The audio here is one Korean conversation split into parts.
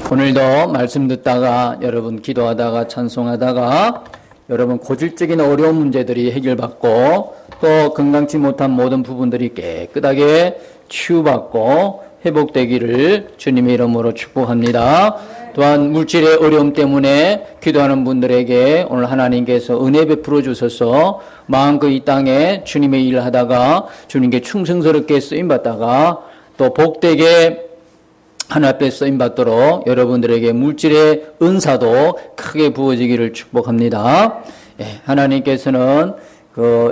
오늘도 말씀 듣다가 여러분 기도하다가 찬송하다가 여러분 고질적인 어려운 문제들이 해결받고 또 건강치 못한 모든 부분들이 깨끗하게 치유받고 회복되기를 주님의 이름으로 축복합니다. 또한 물질의 어려움 때문에 기도하는 분들에게 오늘 하나님께서 은혜 베풀어 주셔서 마음껏 이 땅에 주님의 일을 하다가 주님께 충성스럽게 쓰임받다가 또 복되게 하나님 앞에 쓰임받도록 여러분들에게 물질의 은사도 크게 부어지기를 축복합니다. 하나님께서는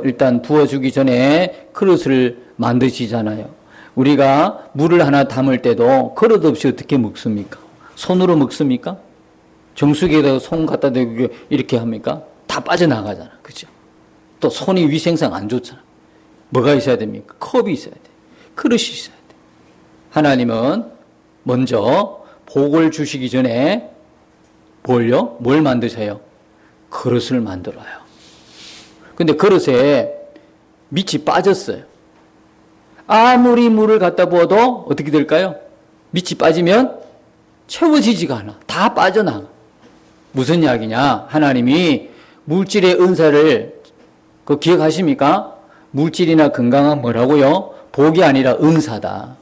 일단 부어주기 전에 그릇을 만드시잖아요. 우리가 물을 하나 담을 때도 그릇 없이 어떻게 먹습니까? 손으로 먹습니까? 정수기에다가 손 갖다 대고 이렇게 합니까? 다 빠져나가잖아. 그죠? 또 손이 위생상 안 좋잖아. 뭐가 있어야 됩니까? 컵이 있어야 돼. 그릇이 있어야 돼. 하나님은 먼저 복을 주시기 전에 뭘 만드세요? 그릇을 만들어요. 근데 그릇에 밑이 빠졌어요. 아무리 물을 갖다 부어도 어떻게 될까요? 밑이 빠지면 채워지지가 않아. 다 빠져나가. 무슨 이야기냐? 하나님이 물질의 은사를 기억하십니까? 물질이나 건강은 뭐라고요? 복이 아니라 은사다.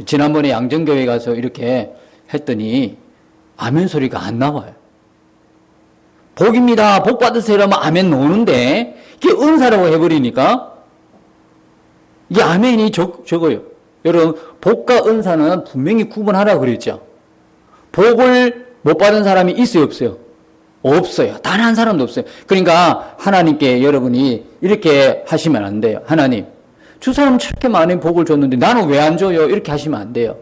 지난번에 양정교회 가서 이렇게 했더니 아멘 소리가 안 나와요. 복입니다. 복 받으세요 이러면 아멘 나오는데 이게 은사라고 해버리니까 이게 아멘이 적어요. 여러분 복과 은사는 분명히 구분하라고 그랬죠. 복을 못 받은 사람이 있어요 없어요? 없어요. 단 한 사람도 없어요. 그러니까 하나님께 여러분이 이렇게 하시면 안 돼요. 하나님 저 사람 저렇게 많은 복을 줬는데 나는 왜 안 줘요? 이렇게 하시면 안 돼요.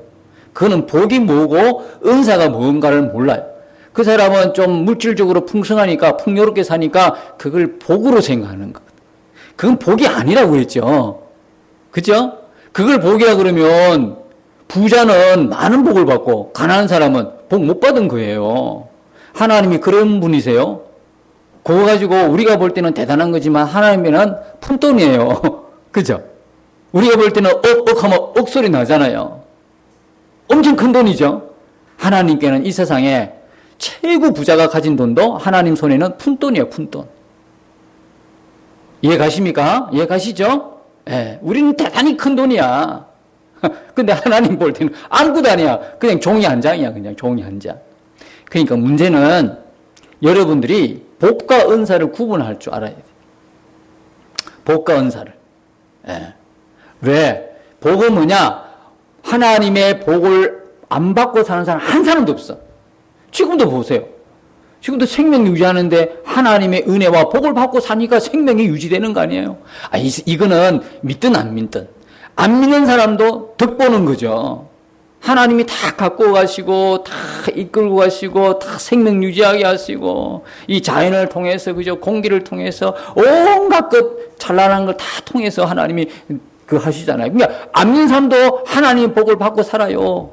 그거는 복이 뭐고 은사가 뭔가를 몰라요. 그 사람은 좀 물질적으로 풍성하니까 풍요롭게 사니까 그걸 복으로 생각하는 것. 그건 복이 아니라고 했죠. 그죠? 그걸 복이라 그러면 부자는 많은 복을 받고 가난한 사람은 복 못 받은 거예요. 하나님이 그런 분이세요. 그거 가지고 우리가 볼 때는 대단한 거지만 하나님에는 푼돈이에요. 그죠? 우리가 볼 때는 하면 억소리 나잖아요. 엄청 큰 돈이죠. 하나님께는 이 세상에 최고 부자가 가진 돈도 하나님 손에는 푼돈이에요. 푼돈. 이해 가십니까? 이해 가시죠? 우리는 대단히 큰 돈이야. 근데 하나님 볼 때는 아무것도 아니야. 그냥 종이 한 장이야. 그냥 종이 한 장. 그러니까 문제는 여러분들이 복과 은사를 구분할 줄 알아야 돼요. 복과 은사를. 왜? 복은 뭐냐? 하나님의 복을 안 받고 사는 사람 한 사람도 없어. 지금도 보세요. 지금도 생명 유지하는데 하나님의 은혜와 복을 받고 사니까 생명이 유지되는 거 아니에요? 이거는 믿든 안 믿든. 안 믿는 사람도 덕보는 거죠. 하나님이 다 갖고 가시고, 다 이끌고 가시고, 다 생명 유지하게 하시고, 이 자연을 통해서, 그죠? 공기를 통해서, 온갖 것, 찬란한 걸 다 통해서 하나님이 하시잖아요. 그러니까, 안 믿는 사람도 하나님의 복을 받고 살아요.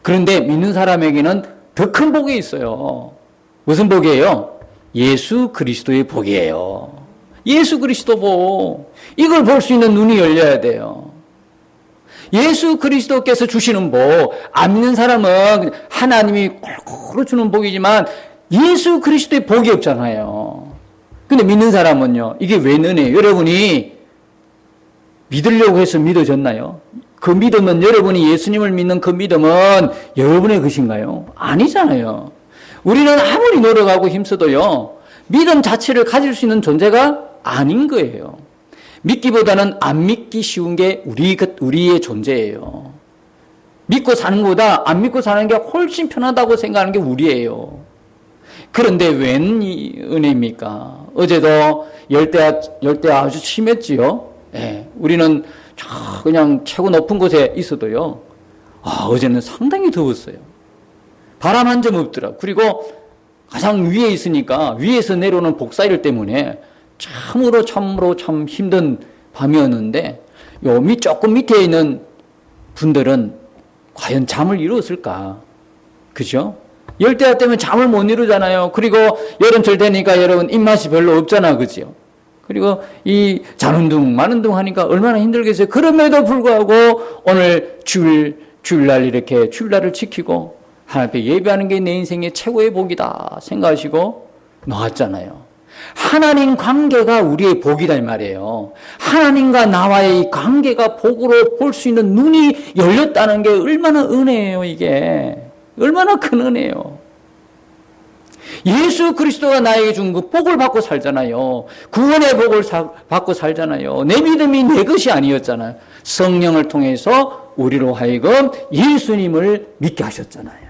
그런데 믿는 사람에게는 더 큰 복이 있어요. 무슨 복이에요? 예수 그리스도의 복이에요. 예수 그리스도 복. 이걸 볼 수 있는 눈이 열려야 돼요. 예수 그리스도께서 주시는 복, 안 믿는 사람은 하나님이 골고루 주는 복이지만 예수 그리스도의 복이 없잖아요. 근데 믿는 사람은요, 이게 왜 은혜예요? 여러분이 믿으려고 해서 믿어졌나요? 그 믿음은 여러분이 예수님을 믿는 그 믿음은 여러분의 것인가요? 아니잖아요. 우리는 아무리 노력하고 힘써도요, 믿음 자체를 가질 수 있는 존재가 아닌 거예요. 믿기보다는 안 믿기 쉬운 게 우리의 존재예요. 믿고 사는 것보다 안 믿고 사는 게 훨씬 편하다고 생각하는 게 우리예요. 그런데 웬 은혜입니까? 어제도 열대 아주 심했지요. 우리는 그냥 최고 높은 곳에 있어도요. 어제는 상당히 더웠어요. 바람 한 점 없더라. 그리고 가장 위에 있으니까 위에서 내려오는 복사일 때문에 참으로 참 힘든 밤이었는데 조금 밑에 있는 분들은 과연 잠을 이루었을까? 그죠? 열대야 때문에 잠을 못 이루잖아요. 그리고 여름철 되니까 여러분 입맛이 별로 없잖아. 그죠? 그리고 자는 둥 마는 둥 하니까 얼마나 힘들겠어요. 그럼에도 불구하고 오늘 주일 주일날 이렇게 주일날을 지키고 하나님 앞에 예배하는 게 내 인생의 최고의 복이다 생각하시고 나왔잖아요. 하나님 관계가 우리의 복이다 이 말이에요. 하나님과 나와의 이 관계가 복으로 볼 수 있는 눈이 열렸다는 게 얼마나 은혜예요. 이게 얼마나 큰 은혜예요. 예수 그리스도가 나에게 준 그 복을 받고 살잖아요. 구원의 복을 받고 살잖아요. 내 믿음이 내 것이 아니었잖아요. 성령을 통해서 우리로 하여금 예수님을 믿게 하셨잖아요.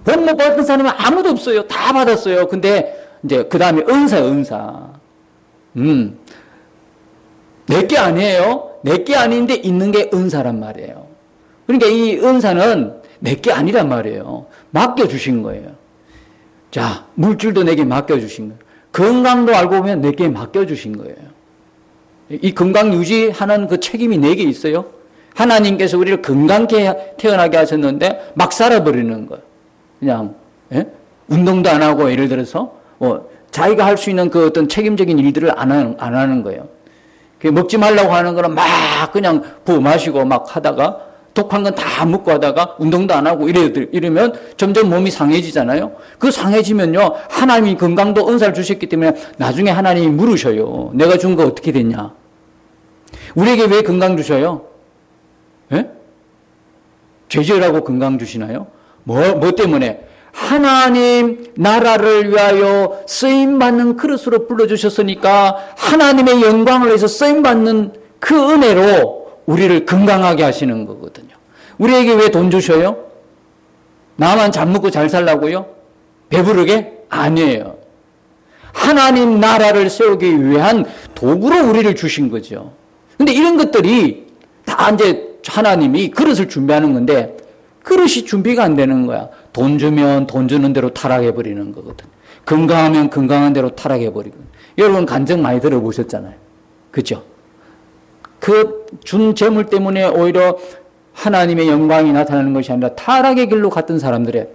복 못 받은 사람은 아무도 없어요. 다 받았어요. 근데 이제 그 다음에 은사. 내게 아니에요. 내게 아닌데 있는 게 은사란 말이에요. 그러니까 이 은사는 내게 아니란 말이에요. 맡겨주신 거예요. 자, 물질도 내게 맡겨주신 거예요. 건강도 알고 보면 내게 맡겨주신 거예요. 이 건강 유지하는 그 책임이 내게 있어요. 하나님께서 우리를 건강케 태어나게 하셨는데 막 살아버리는 거예요. 그냥 운동도 안 하고 예를 들어서 자기가 할 수 있는 그 어떤 책임적인 일들을 안 하는 거예요. 먹지 말라고 하는 거는 막 그냥 부어 마시고 막 하다가 독한 건 다 먹고 하다가 운동도 안 하고 이러면 점점 몸이 상해지잖아요. 그 상해지면요, 하나님이 건강도 은사를 주셨기 때문에 나중에 하나님이 물으셔요. 내가 준 거 어떻게 됐냐? 우리에게 왜 건강 주셔요? 예? 죄지으라고 건강 주시나요? 뭐 때문에? 하나님 나라를 위하여 쓰임받는 그릇으로 불러주셨으니까 하나님의 영광을 위해서 쓰임받는 그 은혜로 우리를 건강하게 하시는 거거든요. 우리에게 왜 돈 주셔요? 나만 잘 먹고 잘 살라고요? 배부르게? 아니에요. 하나님 나라를 세우기 위한 도구로 우리를 주신 거죠. 근데 이런 것들이 다 이제 하나님이 그릇을 준비하는 건데 그릇이 준비가 안 되는 거야. 돈 주면 돈 주는 대로 타락해버리는 거거든. 건강하면 건강한 대로 타락해버리고. 여러분 간증 많이 들어보셨잖아요. 그죠? 그 준 재물 때문에 오히려 하나님의 영광이 나타나는 것이 아니라 타락의 길로 갔던 사람들의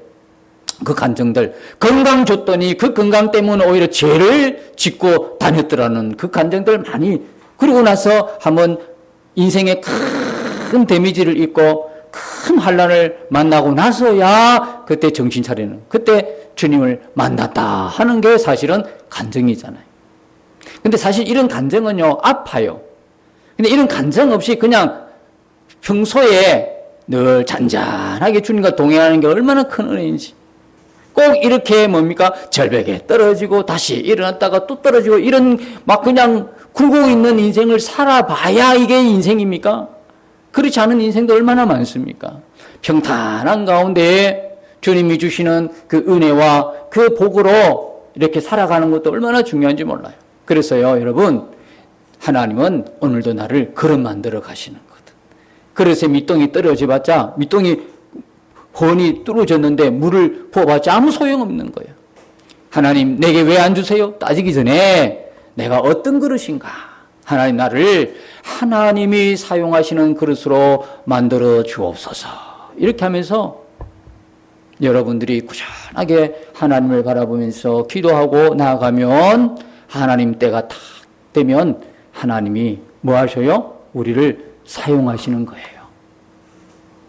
그 간증들. 건강 줬더니 그 건강 때문에 오히려 죄를 짓고 다녔더라는 그 간증들 많이. 그리고 나서 한번 인생에 큰 데미지를 입고 큰 환난을 만나고 나서야 그때 정신 차리는, 그때 주님을 만났다 하는 게 사실은 간증이잖아요. 근데 사실 이런 간증은요, 아파요. 근데 이런 간증 없이 그냥 평소에 늘 잔잔하게 주님과 동행하는 게 얼마나 큰 은혜인지. 꼭 이렇게 뭡니까? 절벽에 떨어지고 다시 일어났다가 또 떨어지고 이런 막 그냥 굴고 있는 인생을 살아봐야 이게 인생입니까? 그렇지 않은 인생도 얼마나 많습니까? 평탄한 가운데 주님이 주시는 그 은혜와 그 복으로 이렇게 살아가는 것도 얼마나 중요한지 몰라요. 그래서요, 여러분, 하나님은 오늘도 나를 그릇 만들어 가시는 거거든. 그릇에 밑동이 떨어져봤자, 밑동이 훤히 뚫어졌는데 물을 부어봤자 아무 소용없는 거예요. 하나님, 내게 왜 안 주세요? 따지기 전에 내가 어떤 그릇인가? 하나님 나를 하나님이 사용하시는 그릇으로 만들어 주옵소서. 이렇게 하면서 여러분들이 꾸준하게 하나님을 바라보면서 기도하고 나아가면 하나님 때가 탁 되면 하나님이 뭐 하셔요? 우리를 사용하시는 거예요.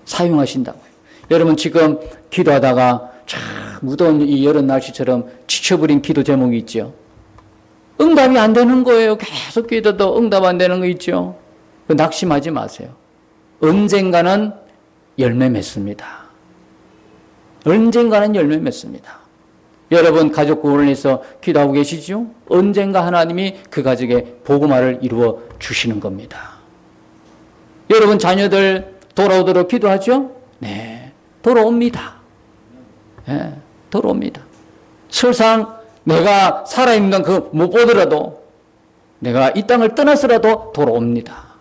사용하신다고요. 여러분 지금 기도하다가 참 무더운 이 여름 날씨처럼 지쳐버린 기도 제목이 있죠. 응답이 안 되는 거예요. 계속 기도도 응답 안 되는 거 있죠. 낙심하지 마세요. 언젠가는 열매 맺습니다. 언젠가는 열매 맺습니다. 여러분 가족 구원을 위해서 기도하고 계시죠? 언젠가 하나님이 그 가족의 복음화를 이루어 주시는 겁니다. 여러분 자녀들 돌아오도록 기도하죠? 네, 돌아옵니다. 네, 돌아옵니다. 설상 내가 살아있는 그 못 보더라도 내가 이 땅을 떠나서라도 돌아옵니다.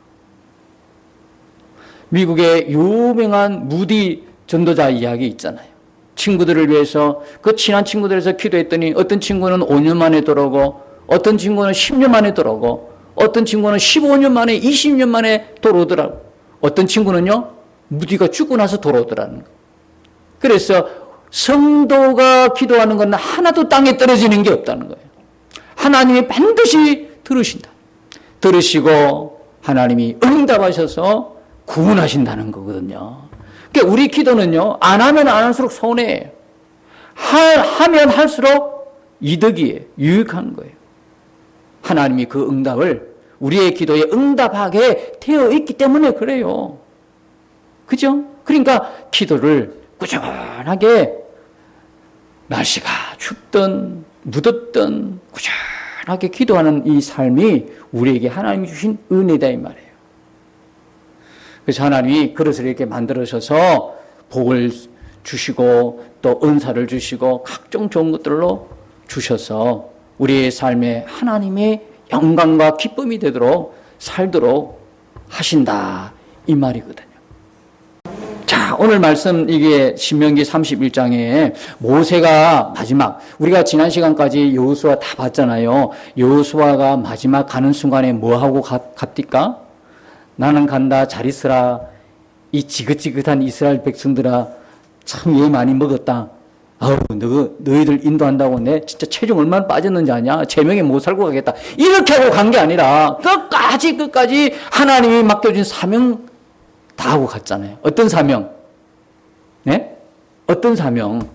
미국의 유명한 무디 전도자 이야기 있잖아요. 친구들을 위해서 그 친한 친구들에서 기도했더니 어떤 친구는 5년 만에 돌아오고 어떤 친구는 10년 만에 돌아오고 어떤 친구는 15년 만에 20년 만에 돌아오더라고. 어떤 친구는요 무디가 죽고 나서 돌아오더라는 거. 그래서 성도가 기도하는 건 하나도 땅에 떨어지는 게 없다는 거예요. 하나님이 반드시 들으신다. 들으시고 하나님이 응답하셔서 구원하신다는 거거든요. 그러니까 우리 기도는요, 안 하면 안 할수록 손해예요. 하면 할수록 이득이에요. 유익한 거예요. 하나님이 그 응답을 우리의 기도에 응답하게 되어 있기 때문에 그래요. 그죠? 그러니까 기도를 꾸준하게 날씨가 춥든 무덥든 꾸준하게 기도하는 이 삶이 우리에게 하나님이 주신 은혜다 이 말이에요. 그래서 하나님이 그릇을 이렇게 만들어셔서 복을 주시고 또 은사를 주시고 각종 좋은 것들로 주셔서 우리의 삶에 하나님의 영광과 기쁨이 되도록 살도록 하신다 이 말이거든요. 자, 오늘 말씀 이게 신명기 31장에 모세가 마지막, 우리가 지난 시간까지 여호수아 다 봤잖아요. 여호수아가 마지막 가는 순간에 뭐하고 갑니까? 나는 간다, 잘 있으라. 이 지긋지긋한 이스라엘 백성들아, 참 얘 많이 먹었다. 아우, 너희들 인도한다고 내 진짜 체중 얼마나 빠졌는지 아냐? 제명에 못 살고 가겠다. 이렇게 하고 간 게 아니라 끝까지 하나님이 맡겨준 사명 다 하고 갔잖아요. 어떤 사명? 네? 어떤 사명?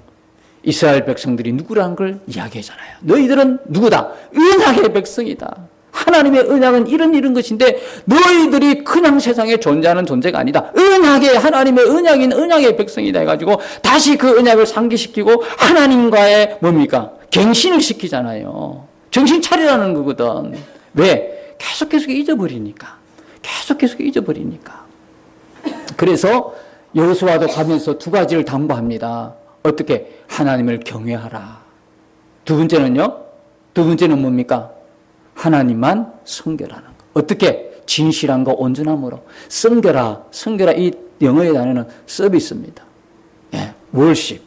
이스라엘 백성들이 누구라는 걸 이야기하잖아요. 너희들은 누구다? 언약의 백성이다. 하나님의 언약은 이런 것인데 너희들이 그냥 세상에 존재하는 존재가 아니다. 언약의 하나님의 언약인 언약의 백성이다 해가지고 다시 그 언약을 상기시키고 하나님과의 뭡니까? 갱신을 시키잖아요. 정신 차리라는 거거든. 왜? 계속 잊어버리니까. 계속 잊어버리니까. 그래서 여호수아도 가면서 두 가지를 당부합니다. 어떻게? 하나님을 경외하라. 두 번째는 뭡니까? 하나님만 섬겨라는 거. 어떻게? 진실함과 온전함으로. 섬겨라. 이 영어의 단어는 서비스입니다. 예, 월십.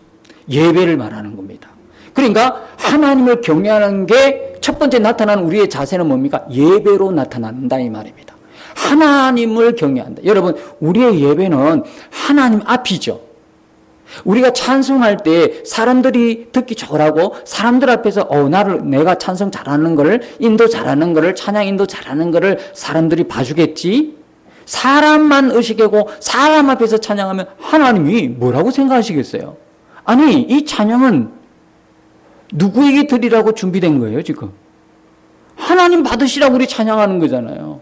예배를 말하는 겁니다. 그러니까 하나님을 경외하는 게 첫 번째 나타나는 우리의 자세는 뭡니까? 예배로 나타난다 이 말입니다. 하나님을 경외한다. 여러분, 우리의 예배는 하나님 앞이죠. 우리가 찬송할 때 사람들이 듣기 좋으라고 사람들 앞에서 내가 찬송 잘하는 거를, 인도 잘하는 거를, 찬양 인도 잘하는 거를 사람들이 봐주겠지? 사람만 의식하고 사람 앞에서 찬양하면 하나님이 뭐라고 생각하시겠어요? 아니, 이 찬양은 누구에게 드리라고 준비된 거예요, 지금? 하나님 받으시라고 우리 찬양하는 거잖아요.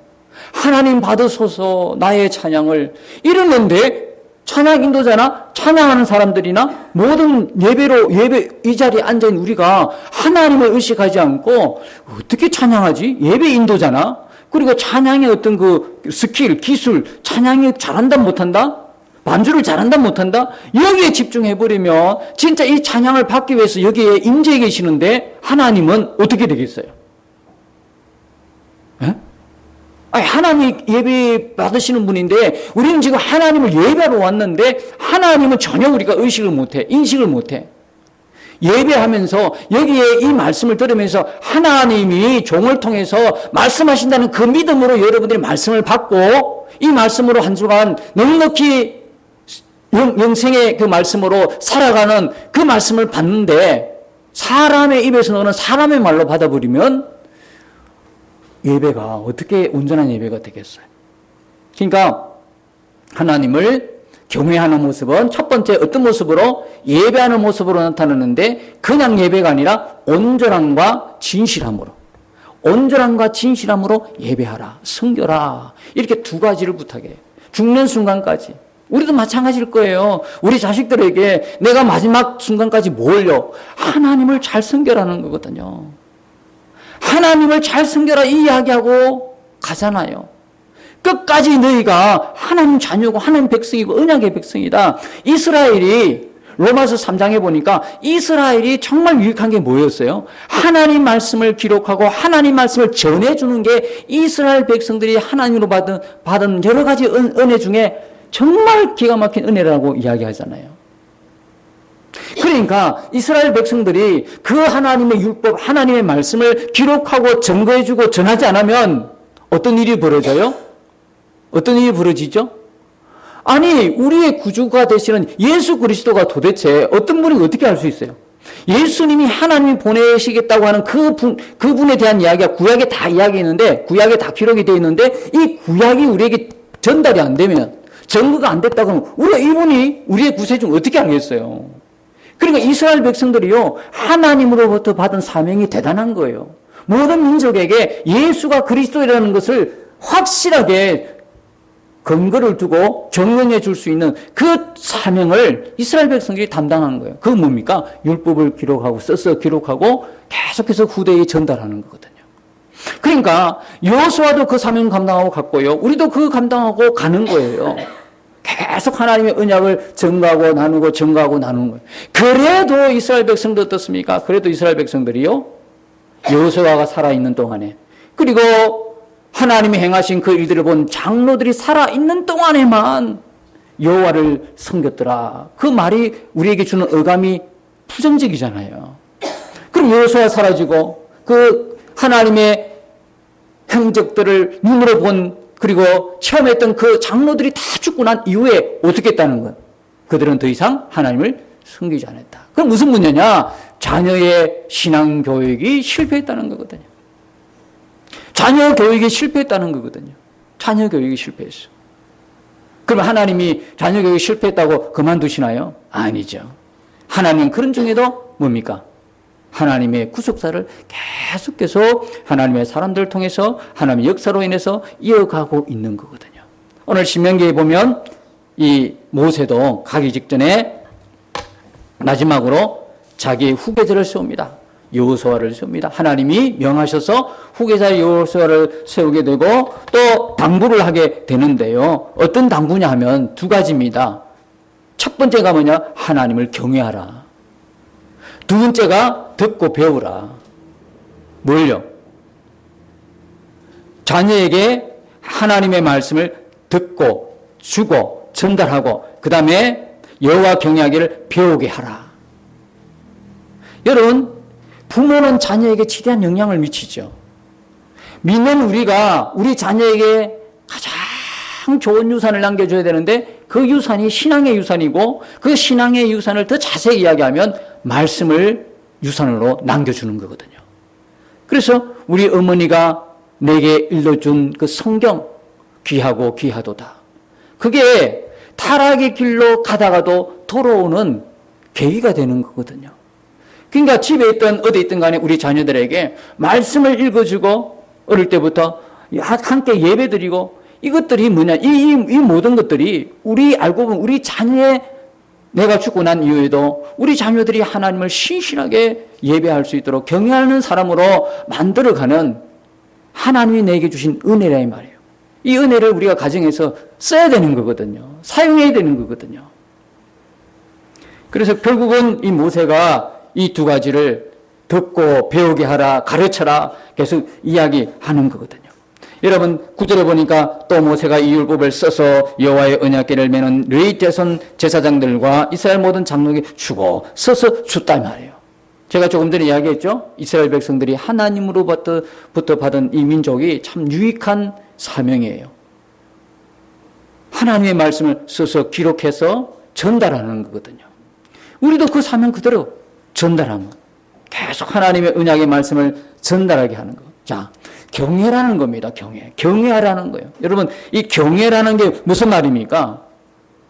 하나님 받으소서 나의 찬양을 이러는데 찬양 인도자나 찬양하는 사람들이나 모든 예배 이 자리에 앉아있는 우리가 하나님을 의식하지 않고 어떻게 찬양하지? 예배 인도자나? 그리고 찬양의 어떤 그 스킬, 기술, 찬양이 잘한다 못한다? 반주를 잘한다 못한다? 여기에 집중해버리면 진짜 이 찬양을 받기 위해서 여기에 임재해 계시는데 하나님은 어떻게 되겠어요? 에? 아니, 하나님 예배 받으시는 분인데 우리는 지금 하나님을 예배하러 왔는데 하나님은 전혀 우리가 의식을 못해, 인식을 못해. 예배하면서 여기에 이 말씀을 들으면서 하나님이 종을 통해서 말씀하신다는 그 믿음으로 여러분들이 말씀을 받고 이 말씀으로 한 주간 넉넉히 영생의 그 말씀으로 살아가는 그 말씀을 받는데 사람의 입에서 나오는 사람의 말로 받아버리면 예배가 어떻게 온전한 예배가 되겠어요? 그러니까 하나님을 경외하는 모습은 첫 번째 어떤 모습으로? 예배하는 모습으로 나타나는데 그냥 예배가 아니라 온전함과 진실함으로 예배하라, 섬겨라 이렇게 두 가지를 부탁해요. 죽는 순간까지. 우리도 마찬가지일 거예요. 우리 자식들에게 내가 마지막 순간까지 뭘요? 하나님을 잘 섬겨라는 거거든요. 하나님을 잘 섬겨라 이 이야기하고 가잖아요. 끝까지 너희가 하나님 자녀고 하나님 백성이고 언약의 백성이다. 이스라엘이 로마서 3장에 보니까 이스라엘이 정말 유익한 게 뭐였어요? 하나님 말씀을 기록하고 하나님 말씀을 전해주는 게 이스라엘 백성들이 하나님으로 받은 여러 가지 은혜 중에 정말 기가 막힌 은혜라고 이야기하잖아요. 그러니까 이스라엘 백성들이 그 하나님의 율법, 하나님의 말씀을 기록하고 증거해주고 전하지 않으면 어떤 일이 벌어져요? 어떤 일이 벌어지죠? 아니, 우리의 구주가 되시는 예수 그리스도가 도대체 어떤 분이 어떻게 할 수 있어요? 예수님이 하나님이 보내시겠다고 하는 그분에 대한 이야기가 구약에 다 이야기했는데, 구약에 다 기록이 되어 있는데, 이 구약이 우리에게 전달이 안 되면, 증거가 안 됐다 그러면 우리가 이분이 우리의 구세주 어떻게 알겠어요? 그러니까 이스라엘 백성들이요, 하나님으로부터 받은 사명이 대단한 거예요. 모든 민족에게 예수가 그리스도이라는 것을 확실하게 근거를 두고 증명해 줄 수 있는 그 사명을 이스라엘 백성들이 담당한 거예요. 그건 뭡니까? 율법을 기록하고 써서 기록하고 계속해서 후대에 전달하는 거거든요. 그러니까 여호수아도 그 사명 감당하고 갔고요. 우리도 그 감당하고 가는 거예요. 계속 하나님의 언약을 증거하고 나누고 증거하고 나누는 거예요. 그래도 이스라엘 백성들 어떻습니까? 그래도 이스라엘 백성들이요, 여호수아가 살아있는 동안에, 그리고 하나님이 행하신 그 일들을 본 장로들이 살아있는 동안에만 여호와를 섬겼더라. 그 말이 우리에게 주는 어감이 부정적이잖아요. 그럼 여호수아 사라지고 그 하나님의 행적들을 눈으로 본, 그리고 체험했던 그 장로들이 다 죽고 난 이후에 어떻게 했다는 거예요? 그들은 더 이상 하나님을 섬기지 않았다. 그럼 무슨 문제냐? 자녀의 신앙 교육이 실패했다는 거거든요. 자녀 교육이 실패했다는 거거든요. 자녀 교육이 실패했어. 그럼 하나님이 자녀 교육이 실패했다고 그만두시나요? 아니죠. 하나님은 그런 중에도 뭡니까? 하나님의 구속사를 계속해서 하나님의 사람들을 통해서 하나님의 역사로 인해서 이어가고 있는 거거든요. 오늘 신명기에 보면 이 모세도 가기 직전에 마지막으로 자기의 후계자를 세웁니다. 여호수아를 세웁니다. 하나님이 명하셔서 후계자 여호수아를 세우게 되고 또 당부를 하게 되는데요. 어떤 당부냐 하면 두 가지입니다. 첫 번째가 뭐냐? 하나님을 경외하라. 두 번째가 듣고 배우라. 뭘요? 자녀에게 하나님의 말씀을 듣고 주고 전달하고 그 다음에 여호와 경외하기를 배우게 하라. 여러분, 부모는 자녀에게 지대한 영향을 미치죠. 믿는 우리가 우리 자녀에게 가장 좋은 유산을 남겨줘야 되는데 그 유산이 신앙의 유산이고 그 신앙의 유산을 더 자세히 이야기하면 말씀을 유산으로 남겨주는 거거든요. 그래서 우리 어머니가 내게 일러준 그 성경 귀하고 귀하도다. 그게 타락의 길로 가다가도 돌아오는 계기가 되는 거거든요. 그러니까 집에 있든 어디 있든 간에 우리 자녀들에게 말씀을 읽어주고 어릴 때부터 함께 예배드리고 이것들이 뭐냐, 이 모든 것들이 우리 알고 보면 우리 자녀의 내가 죽고 난 이후에도 우리 자녀들이 하나님을 신실하게 예배할 수 있도록 경외하는 사람으로 만들어가는 하나님이 내게 주신 은혜라 이 말이에요. 이 은혜를 우리가 가정에서 써야 되는 거거든요. 사용해야 되는 거거든요. 그래서 결국은 이 모세가 이 두 가지를 듣고 배우게 하라, 가르쳐라 계속 이야기하는 거거든요. 여러분 9절에 보니까 또 모세가 이 율법을 써서 여호와의 언약궤를 매는 레위 자손 제사장들과 이스라엘 모든 장로에게 주고 써서 줬단 말이에요. 제가 조금 전에 이야기했죠. 이스라엘 백성들이 하나님으로부터 받은 이 민족이 참 유익한 사명이에요. 하나님의 말씀을 써서 기록해서 전달하는 거거든요. 우리도 그 사명 그대로 전달하면 계속 하나님의 언약의 말씀을 전달하게 하는 거. 자, 경외라는 겁니다. 경외하라는 거예요. 여러분, 이 경외라는 게 무슨 말입니까?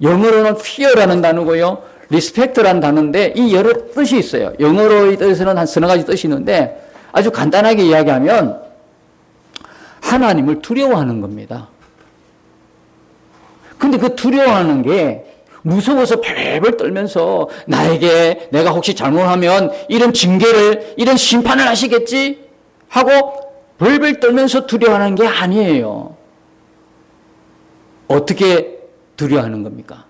영어로는 fear라는 단어고요, respect라는 단어인데 이 여러 뜻이 있어요. 영어로의 뜻에는 한 서너 가지 뜻이 있는데 아주 간단하게 이야기하면 하나님을 두려워하는 겁니다. 근데 그 두려워하는 게 무서워서 벌벌 떨면서 나에게 내가 혹시 잘못하면 이런 징계를, 이런 심판을 하시겠지 하고 벌벌 떨면서 두려워하는 게 아니에요. 어떻게 두려워하는 겁니까?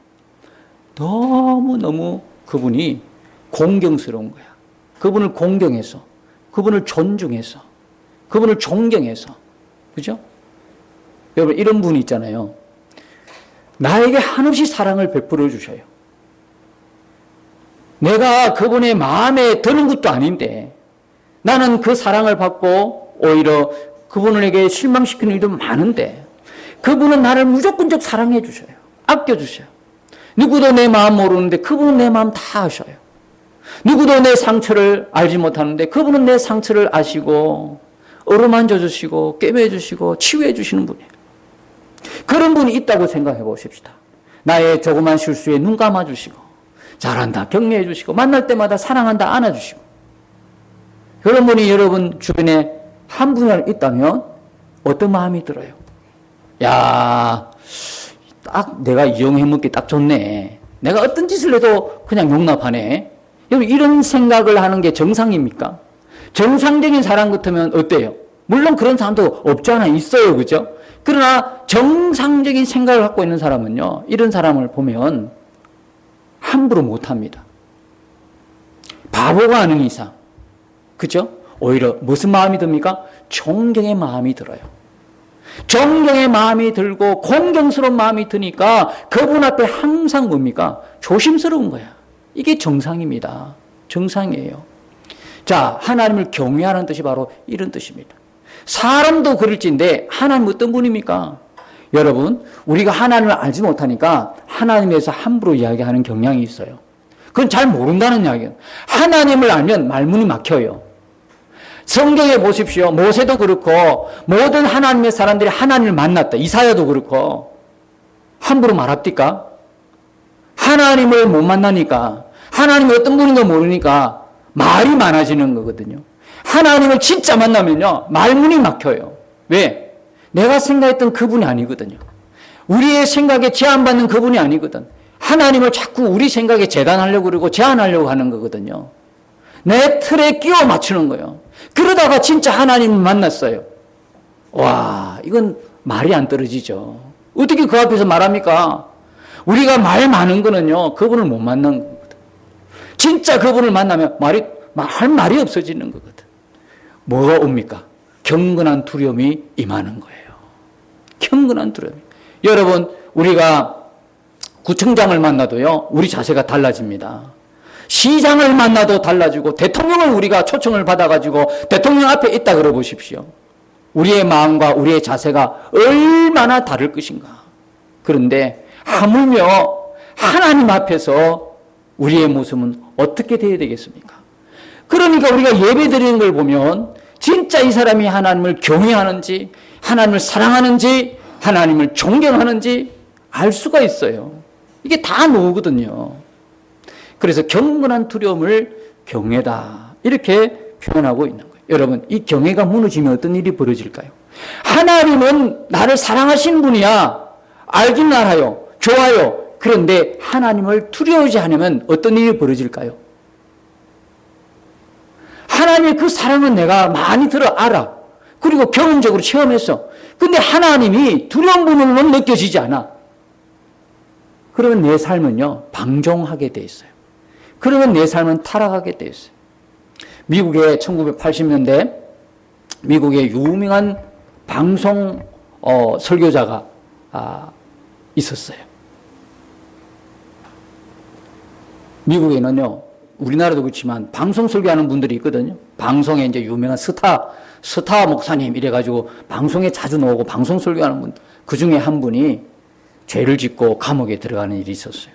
너무너무 그분이 공경스러운 거야. 그분을 공경해서, 그분을 존중해서, 그분을 존경해서. 그죠? 여러분, 이런 분이 있잖아요. 나에게 한없이 사랑을 베풀어 주셔요. 내가 그분의 마음에 드는 것도 아닌데 나는 그 사랑을 받고 오히려 그분에게 실망시키는 일도 많은데 그분은 나를 무조건적 사랑해 주셔요. 아껴 주셔요. 누구도 내 마음 모르는데 그분은 내 마음 다 아셔요. 누구도 내 상처를 알지 못하는데 그분은 내 상처를 아시고 어루만져 주시고 꿰매 주시고 치유해 주시는 분이에요. 그런 분이 있다고 생각해 보십시다. 나의 조그만 실수에 눈 감아주시고, 잘한다 격려해 주시고, 만날 때마다 사랑한다 안아주시고. 그런 분이 여러분 주변에 한 분이라도 있다면 어떤 마음이 들어요? 야, 딱 내가 이용해 먹기 딱 좋네. 내가 어떤 짓을 해도 그냥 용납하네. 여러분, 이런 생각을 하는 게 정상입니까? 정상적인 사람 같으면 어때요? 물론 그런 사람도 없지 않아 있어요. 그죠? 그러나 정상적인 생각을 갖고 있는 사람은요, 이런 사람을 보면 함부로 못합니다. 바보가 아닌 이상. 그죠? 오히려 무슨 마음이 듭니까? 존경의 마음이 들어요. 존경의 마음이 들고 공경스러운 마음이 드니까 그분 앞에 항상 뭡니까? 조심스러운 거야. 이게 정상입니다. 정상이에요. 자, 하나님을 경외하는 뜻이 바로 이런 뜻입니다. 사람도 그럴진데 하나님은 어떤 분입니까? 여러분, 우리가 하나님을 알지 못하니까 하나님에서 함부로 이야기하는 경향이 있어요. 그건 잘 모른다는 이야기예요. 하나님을 알면 말문이 막혀요. 성경에 보십시오. 모세도 그렇고 모든 하나님의 사람들이 하나님을 만났다. 이사야도 그렇고 함부로 말합니까? 하나님을 못 만나니까, 하나님이 어떤 분인가 모르니까 말이 많아지는 거거든요. 하나님을 진짜 만나면요, 말문이 막혀요. 왜? 내가 생각했던 그분이 아니거든요. 우리의 생각에 제한받는 그분이 아니거든. 하나님을 자꾸 우리 생각에 재단하려고 그러고 제한하려고 하는 거거든요. 내 틀에 끼워 맞추는 거예요. 그러다가 진짜 하나님을 만났어요. 와, 이건 말이 안 떨어지죠. 어떻게 그 앞에서 말합니까? 우리가 말 많은 거는요, 그분을 못 만난 거거든. 진짜 그분을 만나면 할 말이 없어지는 거거든. 뭐가 옵니까? 경건한 두려움이 임하는 거예요. 경건한 두려움. 여러분, 우리가 구청장을 만나도요, 우리 자세가 달라집니다. 시장을 만나도 달라지고, 대통령을 우리가 초청을 받아가지고 대통령 앞에 있다 그러 보십시오. 우리의 마음과 우리의 자세가 얼마나 다를 것인가. 그런데 하물며 하나님 앞에서 우리의 모습은 어떻게 되어야 되겠습니까? 그러니까 우리가 예배 드리는 걸 보면 진짜 이 사람이 하나님을 경외하는지, 하나님을 사랑하는지, 하나님을 존경하는지 알 수가 있어요. 이게 다 나오거든요. 그래서 경건한 두려움을 경외다, 이렇게 표현하고 있는 거예요. 여러분, 이 경외가 무너지면 어떤 일이 벌어질까요? 하나님은 나를 사랑하시는 분이야. 알긴 알아요. 좋아요. 그런데 하나님을 두려워하지 않으면 어떤 일이 벌어질까요? 하나님의 그 사랑은 내가 많이 알아. 그리고 경험적으로 체험했어. 근데 하나님이 두려운 부분은 느껴지지 않아. 그러면 내 삶은요, 방종하게 돼 있어요. 그러면 내 삶은 타락하게 돼 있어요. 미국의 1980년대 미국의 유명한 방송 설교자가 있었어요. 미국에는요, 우리나라도 그렇지만 방송 설교하는 분들이 있거든요. 방송에 이제 유명한 스타 목사님 이래가지고 방송에 자주 나오고 방송 설교하는 분, 그 중에 한 분이 죄를 짓고 감옥에 들어가는 일이 있었어요.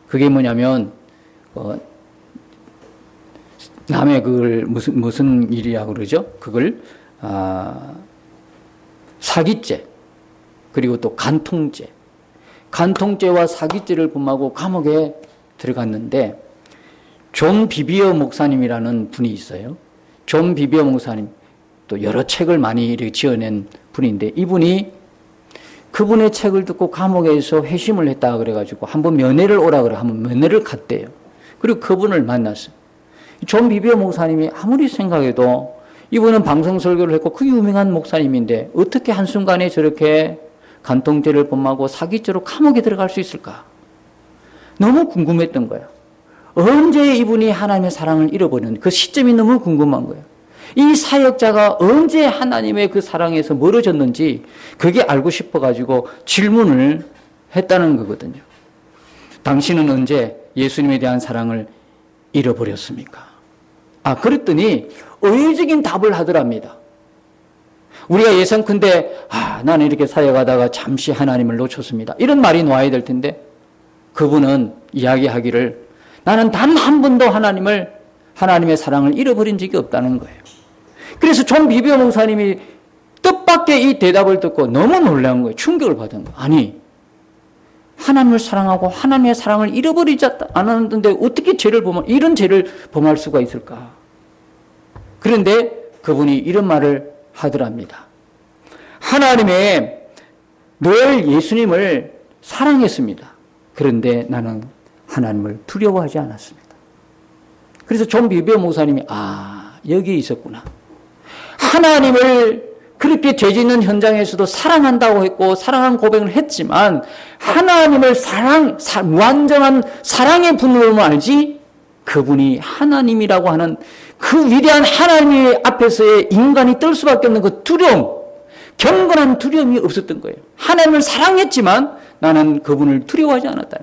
그게 뭐냐면 남의 그걸 무슨 일이라고 그러죠? 그걸 사기죄, 그리고 또 간통죄와 사기죄를 범하고 감옥에 들어갔는데, 존 비비어 목사님이라는 분이 있어요. 존 비비어 목사님, 또 여러 책을 많이 이렇게 지어낸 분인데, 이분이 그분의 책을 듣고 감옥에서 회심을 했다 그래가지고 한번 면회를 오라 그래 한번 면회를 갔대요. 그리고 그분을 만났어요. 존 비비어 목사님이 아무리 생각해도 이분은 방송 설교를 했고 그 유명한 목사님인데 어떻게 한순간에 저렇게 간통죄를 범하고 사기죄로 감옥에 들어갈 수 있을까? 너무 궁금했던 거야. 언제 이분이 하나님의 사랑을 잃어버린 그 시점이 너무 궁금한 거예요. 이 사역자가 언제 하나님의 그 사랑에서 멀어졌는지 그게 알고 싶어가지고 질문을 했다는 거거든요. 당신은 언제 예수님에 대한 사랑을 잃어버렸습니까? 그랬더니 의외적인 답을 하더랍니다. 우리가 예상컨대 나는 이렇게 사역하다가 잠시 하나님을 놓쳤습니다, 이런 말이 나와야 될 텐데, 그분은 이야기하기를 나는 단 한 번도 하나님의 사랑을 잃어버린 적이 없다는 거예요. 그래서 존 비비어 목사님이 뜻밖의 이 대답을 듣고 너무 놀란 거예요. 충격을 받은 거예요. 아니, 하나님을 사랑하고 하나님의 사랑을 잃어버리지 않았는데 어떻게 이런 죄를 범할 수가 있을까? 그런데 그분이 이런 말을 하더랍니다. 하나님의 늘 예수님을 사랑했습니다. 그런데 나는 하나님을 두려워하지 않았습니다. 그래서 존 비베 목사님이 여기에 있었구나. 하나님을 그렇게 죄 짓는 현장에서도 사랑한다고 했고 사랑한 고백을 했지만 하나님을 무한정한 사랑의 분으로만 알지 그분이 하나님이라고 하는 그 위대한 하나님 앞에서의 인간이 떨 수밖에 없는 그 두려움, 경건한 두려움이 없었던 거예요. 하나님을 사랑했지만 나는 그분을 두려워하지 않았다.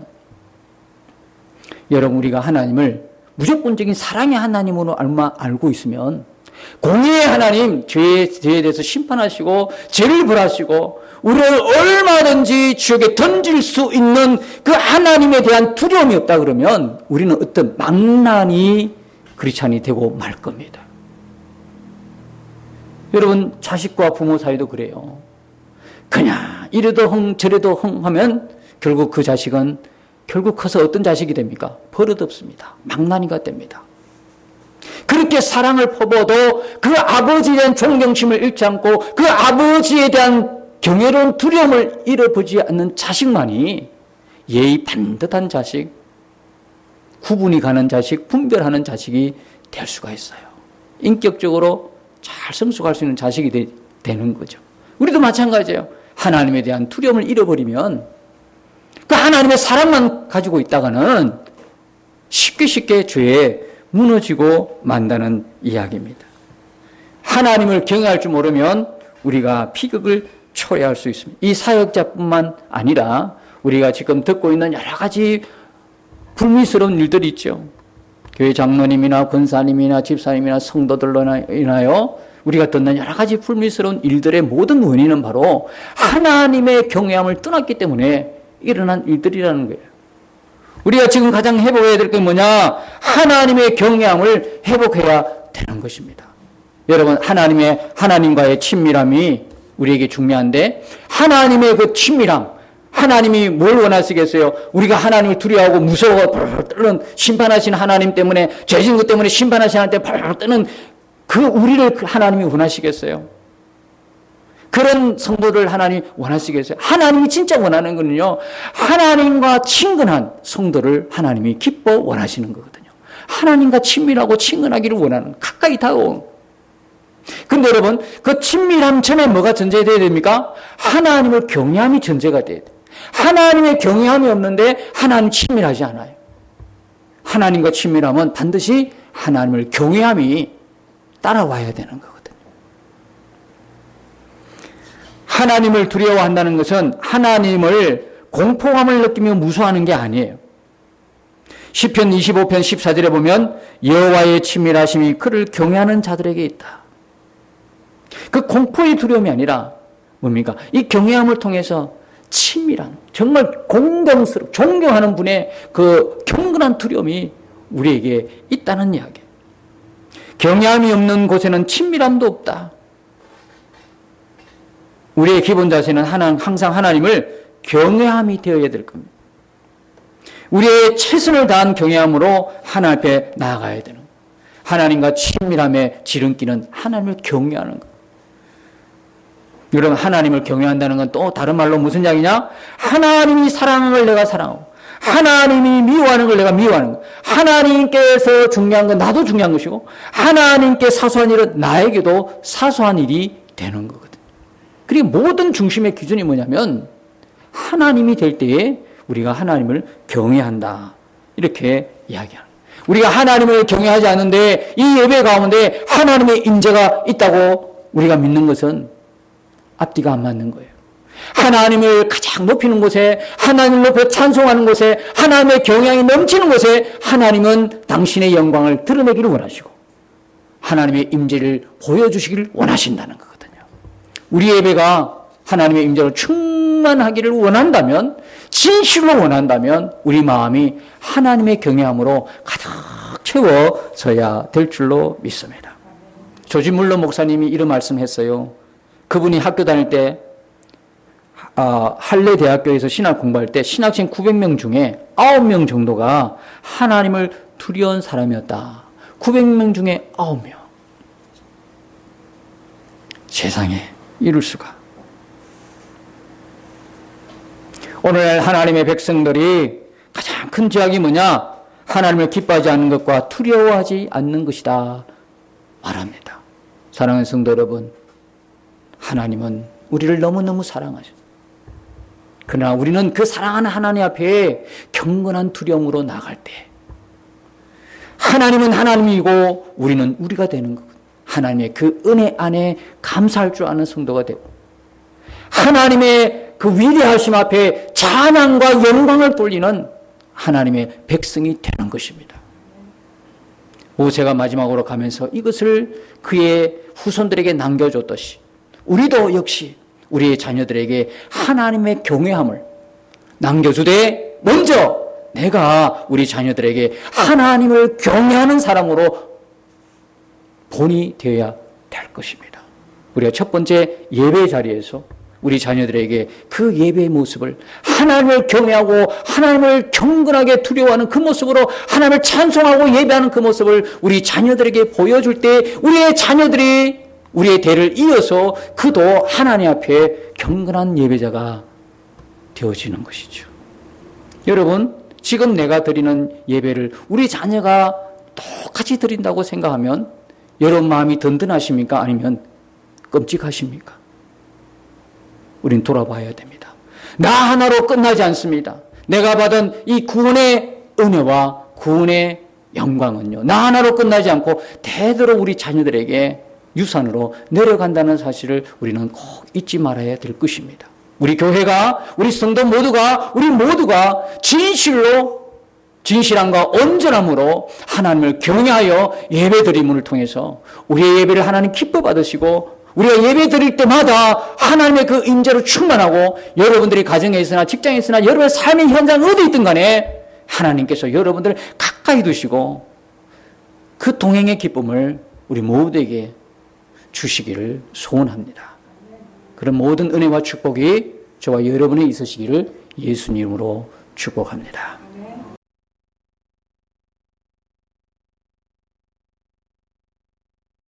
여러분, 우리가 하나님을 무조건적인 사랑의 하나님으로 알고 있으면 공의의 하나님, 죄에 대해서 심판하시고 죄를 벌하시고 우리를 얼마든지 지옥에 던질 수 있는 그 하나님에 대한 두려움이 없다 그러면 우리는 어떤 망나니 크리스찬이 되고 말 겁니다. 여러분, 자식과 부모 사이도 그래요. 그냥 이래도 흥 저래도 흥 하면 결국 그 자식은 커서 어떤 자식이 됩니까? 버릇없습니다. 망나니가 됩니다. 그렇게 사랑을 퍼부어도 그 아버지에 대한 존경심을 잃지 않고 그 아버지에 대한 경외로운 두려움을 잃어버리지 않는 자식만이 예의 반듯한 자식, 구분이 가는 자식, 분별하는 자식이 될 수가 있어요. 인격적으로 잘 성숙할 수 있는 자식이 되는 거죠. 우리도 마찬가지예요. 하나님에 대한 두려움을 잃어버리면 그 하나님의 사랑만 가지고 있다가는 쉽게 죄에 무너지고 만다는 이야기입니다. 하나님을 경외할 줄 모르면 우리가 비극을 초래할 수 있습니다. 이 사역자뿐만 아니라 우리가 지금 듣고 있는 여러 가지 불미스러운 일들이 있죠. 교회 장로님이나 권사님이나 집사님이나 성도들로 인하여 우리가 듣는 여러 가지 불미스러운 일들의 모든 원인은 바로 하나님의 경외함을 떠났기 때문에 일어난 일들이라는 거예요. 우리가 지금 가장 회복해야 될 게 뭐냐? 하나님의 경외함을 회복해야 되는 것입니다. 여러분, 하나님과의 친밀함이 우리에게 중요한데, 하나님의 그 친밀함, 하나님이 뭘 원하시겠어요? 우리가 하나님을 두려워하고 무서워 떨는 심판하신 하나님 때문에, 죄진 것 때문에 심판하신 하나님 때문에 떠는 그 우리를 하나님이 원하시겠어요? 그런 성도를 하나님이 원하시겠어요? 하나님이 진짜 원하는 거는요, 하나님과 친근한 성도를 하나님이 기뻐 원하시는 거거든요. 하나님과 친밀하고 친근하기를 원하는, 가까이 다가온. 근데 여러분, 그 친밀함 전에 뭐가 전제돼야 됩니까? 하나님을 경외함이 전제가 돼야 돼요. 하나님의 경외함이 없는데 하나님 친밀하지 않아요. 하나님과 친밀함은 반드시 하나님을 경외함이 따라와야 되는 거거든요. 하나님을 두려워한다는 것은 하나님을 공포감을 느끼며 무서워하는 게 아니에요. 시편 25편 14절에 보면 여호와의 친밀하심이 그를 경외하는 자들에게 있다. 그 공포의 두려움이 아니라 뭡니까? 이 경외함을 통해서 친밀한, 정말 공경스럽고 존경하는 분의 그 경건한 두려움이 우리에게 있다는 이야기예요. 경외함이 없는 곳에는 친밀함도 없다. 우리의 기본 자세는 항상 하나님을 경외함이 되어야 될 겁니다. 우리의 최선을 다한 경외함으로 하나님 앞에 나아가야 되는 거예요. 하나님과 친밀함의 지름길은 하나님을 경외하는 거예요. 여러분, 하나님을 경외한다는 건 또 다른 말로 무슨 이야기냐? 하나님이 사랑하는 걸 내가 사랑하고 하나님이 미워하는 걸 내가 미워하는 거예요. 하나님께서 중요한 건 나도 중요한 것이고 하나님께 사소한 일은 나에게도 사소한 일이 되는 거거든요. 그리고 모든 중심의 기준이 뭐냐면 하나님이 될 때에 우리가 하나님을 경외한다. 이렇게 이야기하는 거예요. 우리가 하나님을 경외하지 않는데 이 예배 가운데 하나님의 임재가 있다고 우리가 믿는 것은 앞뒤가 안 맞는 거예요. 하나님을 가장 높이는 곳에, 하나님을 높여 찬송하는 곳에, 하나님의 경외함이 넘치는 곳에 하나님은 당신의 영광을 드러내기를 원하시고 하나님의 임재를 보여주시기를 원하신다는 거거든요. 우리 예배가 하나님의 임재로 충만하기를 원한다면, 진실로 원한다면 우리 마음이 하나님의 경외함으로 가득 채워져야 될 줄로 믿습니다. 조지 물러 목사님이 이런 말씀했어요. 그분이 학교 다닐 때 할레 대학교에서 신학 공부할 때 신학생 900명 중에 9명 정도가 하나님을 두려운 사람이었다. 900명 중에 9명. 세상에 이럴 수가. 오늘날 하나님의 백성들이 가장 큰 죄악이 뭐냐? 하나님을 기뻐하지 않는 것과 두려워하지 않는 것이다 말합니다. 사랑하는 성도 여러분, 하나님은 우리를 너무너무 사랑하죠. 그러나 우리는 그 사랑하는 하나님 앞에 경건한 두려움으로 나갈 때 하나님은 하나님이고 우리는 우리가 되는 거거든요. 하나님의 그 은혜 안에 감사할 줄 아는 성도가 되고 하나님의 그 위대하심 앞에 찬양과 영광을 돌리는 하나님의 백성이 되는 것입니다. 모세가 마지막으로 가면서 이것을 그의 후손들에게 남겨줬듯이 우리도 역시 우리의 자녀들에게 하나님의 경외함을 남겨주되 먼저 내가 우리 자녀들에게 하나님을 경외하는 사람으로 본이 되어야 될 것입니다. 우리가 첫 번째 예배 자리에서 우리 자녀들에게 그 예배의 모습을 하나님을 경외하고 하나님을 경건하게 두려워하는 그 모습으로 하나님을 찬송하고 예배하는 그 모습을 우리 자녀들에게 보여줄 때 우리의 자녀들이 우리의 대를 이어서 그도 하나님 앞에 경건한 예배자가 되어지는 것이죠. 여러분, 지금 내가 드리는 예배를 우리 자녀가 똑같이 드린다고 생각하면 여러분 마음이 든든하십니까? 아니면 끔찍하십니까? 우린 돌아봐야 됩니다. 나 하나로 끝나지 않습니다. 내가 받은 이 구원의 은혜와 구원의 영광은요, 나 하나로 끝나지 않고 대대로 우리 자녀들에게 유산으로 내려간다는 사실을 우리는 꼭 잊지 말아야 될 것입니다. 우리 교회가, 우리 성도 모두가, 우리 모두가 진실함과 온전함으로 하나님을 경외하여 예배드림을 통해서 우리의 예배를 하나님 기뻐 받으시고 우리가 예배 드릴 때마다 하나님의 그 임재로 충만하고 여러분들이 가정에 있으나 직장에 있으나 여러분의 삶의 현장 어디 있든 간에 하나님께서 여러분들을 가까이 두시고 그 동행의 기쁨을 우리 모두에게 주시기를 소원합니다. 그런 모든 은혜와 축복이 저와 여러분에 있으시기를 예수님으로 축복합니다.